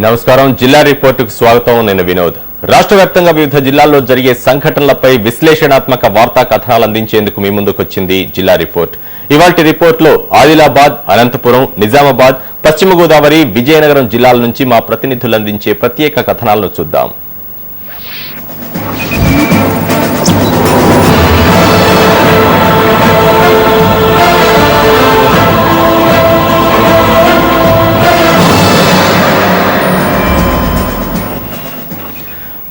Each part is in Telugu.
నమస్కారం. జిల్లా రిపోర్టుకు స్వాగతం. నేను వినోద్. రాష్ట్ర వ్యాప్తంగా వివిధ జిల్లాల్లో జరిగే సంఘటనలపై విశ్లేషణాత్మక వార్తా కథనాలు అందించేందుకు మీ ముందుకొచ్చింది జిల్లా రిపోర్ట్. ఇవాల్టి రిపోర్ట్లో ఆదిలాబాద్, అనంతపురం, నిజామాబాద్, పశ్చిమ గోదావరి, విజయనగరం జిల్లాల నుంచి మా ప్రతినిధులు అందించే ప్రత్యేక కథనాలను చూద్దాం.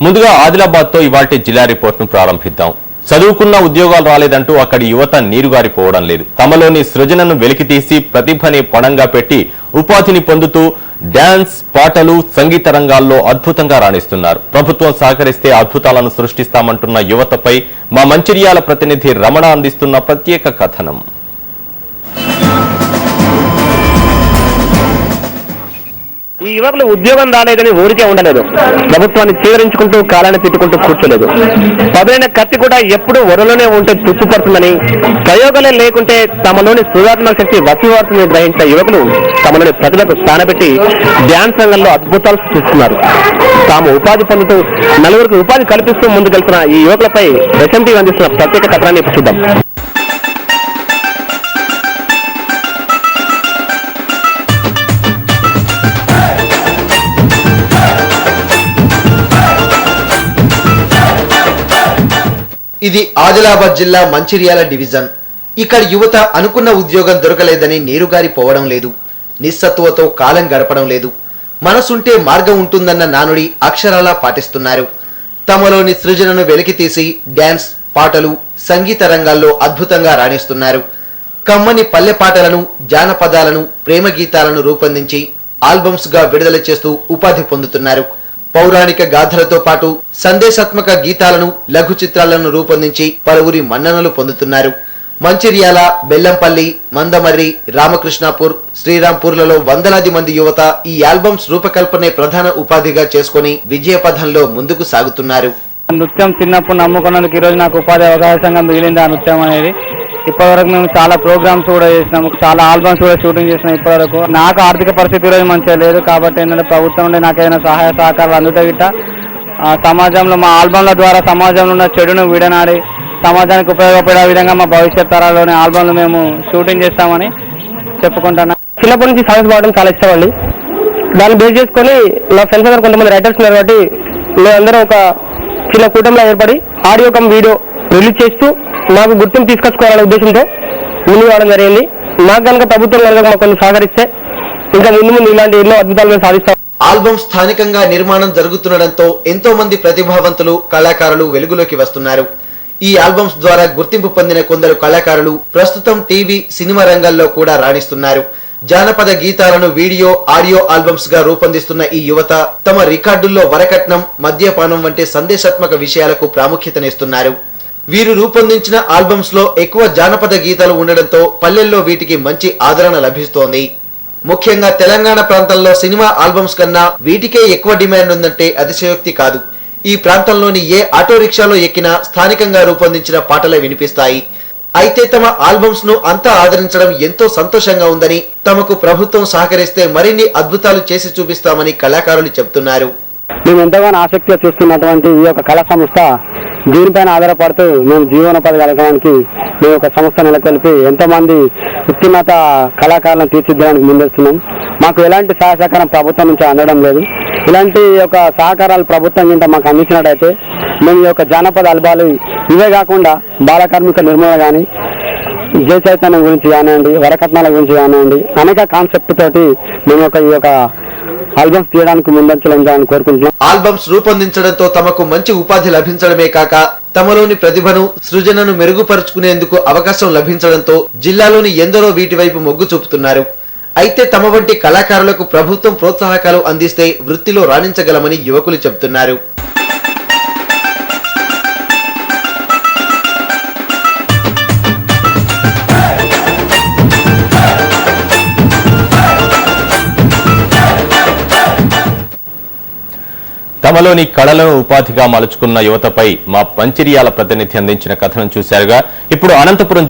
ముందుగా ఆదిలాబాద్ తో ఇవాల్టి జిల్లా రిపోర్ట్ ను ప్రారంభిద్దాం. చదువుకున్న ఉద్యోగాలు రాలేదంటూ అక్కడి యువత నీరుగారిపోవడం లేదు. తమలోని సృజనను వెలికితీసి ప్రతిభని పణంగా పెట్టి ఉపాధిని పొందుతూ డాన్స్, పాటలు, సంగీత రంగాల్లో అద్భుతంగా రాణిస్తున్నారు. ప్రభుత్వం సహకరిస్తే అద్భుతాలను సృష్టిస్తామంటున్న యువతపై మా మంచిర్యాల ప్రతినిధి రమణ అందిస్తున్న ప్రత్యేక కథనం. ఈ యువకులు ఉద్యోగం రాలేదని ఊరికే ఉండలేదు. ప్రభుత్వాన్ని చీదరించుకుంటూ కాలాన్ని తిట్టుకుంటూ కూర్చోలేదు. పదులైన కత్తి కూడా ఎప్పుడూ ఒరలోనే ఉంటే తుప్పుపడుతుందని, ప్రయోగాలే లేకుంటే తమలోని సృజనాత్మక శక్తి వసివారుతుందని గ్రహించిన యువకులు తమలోని ప్రతిభకు స్థానపెట్టి డ్యాన్స్ రంగంలో అద్భుతాలు సృష్టిస్తున్నారు. తాము ఉపాధి పొందుతూ నలుగురికి ఉపాధి కల్పిస్తూ ముందుకెళ్తున్న ఈ యువకులపై ఎస్ఎంటీ అందిస్తున్న ప్రత్యేక కథనాన్ని ఇప్పుడు చూద్దాం. ఇది ఆదిలాబాద్ జిల్లా మంచిర్యాల డివిజన్. ఇక్కడ యువత అనుకున్న ఉద్యోగం దొరకలేదని నీరుగారిపోవడం లేదు. నిస్సత్తువతో కాలం గడపడం లేదు. మనసుంటే మార్గం ఉంటుందన్న నానుడి అక్షరాలా పాటిస్తున్నారు. తమలోని సృజనను వెలికితీసి డ్యాన్స్, పాటలు, సంగీత రంగాల్లో అద్భుతంగా రాణిస్తున్నారు. కమ్మని పల్లె పాటలను, జానపదాలను, ప్రేమ గీతాలను రూపొందించి ఆల్బమ్స్ గా విడుదల చేస్తూ ఉపాధి పొందుతున్నారు. పౌరాణిక గాథలతో పాటు సందేశాత్మక గీతాలను, లఘు చిత్రాలను రూపొందించి పలువురి మన్ననలు పొందుతున్నారు. మంచిర్యాల, బెల్లంపల్లి, మందమర్రి, రామకృష్ణాపూర్, శ్రీరాంపూర్లలో వందలాది మంది యువత ఈ ఆల్బమ్స్ రూపకల్పనే ప్రధాన ఉపాధిగా చేసుకుని విజయపథంలో ముందుకు సాగుతున్నారు. నృత్యం చిన్నప్పుడు నమ్ముకున్నందుకు ఈ రోజు నాకు ఉపాధి అవకాశంగా మిగిలింది ఆ నృత్యం అనేది. ఇప్పటివరకు మేము చాలా ప్రోగ్రామ్స్ కూడా చేసినాము, చాలా ఆల్బమ్స్ కూడా షూటింగ్ చేసినాం. ఇప్పటివరకు నాకు ఆర్థిక పరిస్థితి ఈరోజు మంచిగా లేదు కాబట్టి ఏంటంటే ప్రభుత్వం నుండి నాకు ఏదైనా సహాయ సహకారాలు అందుతా గిట్ట సమాజంలో మా ఆల్బమ్ల ద్వారా సమాజంలో ఉన్న చెడును విడనాడి సమాజానికి ఉపయోగపడే విధంగా మా భవిష్యత్ తరాల్లోని ఆల్బమ్లు మేము షూటింగ్ చేస్తామని చెప్పుకుంటున్నాం. చిన్నప్పటి నుంచి సాంగ్స్ పాడడం చాలా ఇష్టం అండి. దాన్ని బేస్ చేసుకొని నా ఫ్రెండ్స్ అందరూ కొంతమంది రైటర్స్ ఉన్నారు కాబట్టి మేమందరం ఒక చిన్న కూటమిలో ఏర్పడి ఆడియో కమ్ వీడియో రిలీజ్ చేస్తూ మాకు గుర్తింపు తీసుకొచ్చుకోవాలనే ఉద్దేశంతో ముందుకు రావడం జరిగింది. మాకు కనుక ప్రభుత్వం కనుక మాకు కొన్ని సహకరిస్తే ఇంకా ముందు ఇలాంటి ఎన్నో అద్భుతాలు మేము సాధిస్తాం. ఆల్బమ్ స్థానికంగా నిర్మాణం జరుగుతుండటంతో ఎంతో మంది ప్రతిభావంతులు, కళాకారులు వెలుగులోకి వస్తున్నారు. ఈ ఆల్బమ్స్ ద్వారా గుర్తింపు పొందిన కొందరు కళాకారులు ప్రస్తుతం టీవీ, సినిమా రంగాల్లో కూడా రాణిస్తున్నారు. జానపద గీతాలను వీడియో, ఆడియో ఆల్బమ్స్ గా రూపొందిస్తున్న ఈ యువత తమ రికార్డుల్లో వరకట్నం, మద్యపానం వంటి సందేశాత్మక విషయాలకు ప్రాముఖ్యతనిస్తున్నారు. వీరు రూపొందించిన ఆల్బమ్స్ లో ఎక్కువ జానపద గీతాలు ఉండడంతో పల్లెల్లో వీటికి మంచి ఆదరణ లభిస్తోంది. ముఖ్యంగా తెలంగాణ ప్రాంతంలో సినిమా ఆల్బమ్స్ కన్నా వీటికే ఎక్కువ డిమాండ్ ఉందంటే అతిశయోక్తి కాదు. ఈ ప్రాంతంలోని ఏ ఆటో రిక్షాలో ఎక్కినా స్థానికంగా రూపొందించిన పాటలే వినిపిస్తాయి. అయితే తమ ఆల్బమ్స్ ను అంతా ఆదరించడం ఎంతో సంతోషంగా ఉందని, తమకు ప్రభుత్వం సహకరిస్తే మరిన్ని అద్భుతాలు చేసి చూపిస్తామని కళాకారులు చెబుతున్నారు. మేము ఎంతగానో ఆసక్తిగా చూస్తున్నటువంటి ఈ యొక్క కళా సంస్థ దీనిపైన ఆధారపడుతూ మేము జీవనోపాధి కలగడానికి మేము ఒక సంస్థ నెలకొల్పి ఎంతోమంది ఉత్తీర్ణత కళాకారులను తీర్చిదిద్దడానికి ముందొస్తున్నాం. మాకు ఎలాంటి సహాయ సహకారం ప్రభుత్వం నుంచి అందడం లేదు. ఇలాంటి యొక్క సహకారాలు ప్రభుత్వం కింద మాకు అందించినట్టయితే మేము ఈ యొక్క జానపద ఆల్బాలు ఇవే కాకుండా బాల కార్మిక నిర్మూలన కానీ, జయ చైతన్యం గురించి కానివ్వండి, వరకట్నాల గురించి కానివ్వండి, అనేక కాన్సెప్ట్ తోటి మేము ఈ యొక్క ఆల్బమ్స్ తీయడానికి ముందంచెలని కోరుకుంటున్నాం. ఆల్బమ్స్ రూపొందించడంతో తమకు మంచి ఉపాధి లభించడమే కాక తమలోని ప్రతిభను, సృజనను మెరుగుపరుచుకునేందుకు అవకాశం లభించడంతో జిల్లాలోని ఎందరో వీటి వైపు మొగ్గు చూపుతున్నారు. అయితే తమ వంటి కళాకారులకు ప్రభుత్వం ప్రోత్సాహకాలు అందిస్తే వృత్తిలో రాణించగలమని యువకులు చెబుతున్నారు. తమలోని కళలను ఉపాధిగా మలుచుకున్న యువతపై మా మంచిర్యాల ప్రతినిధి అందించిన కథనం చూశారుగా. ఇప్పుడు అనంతపురం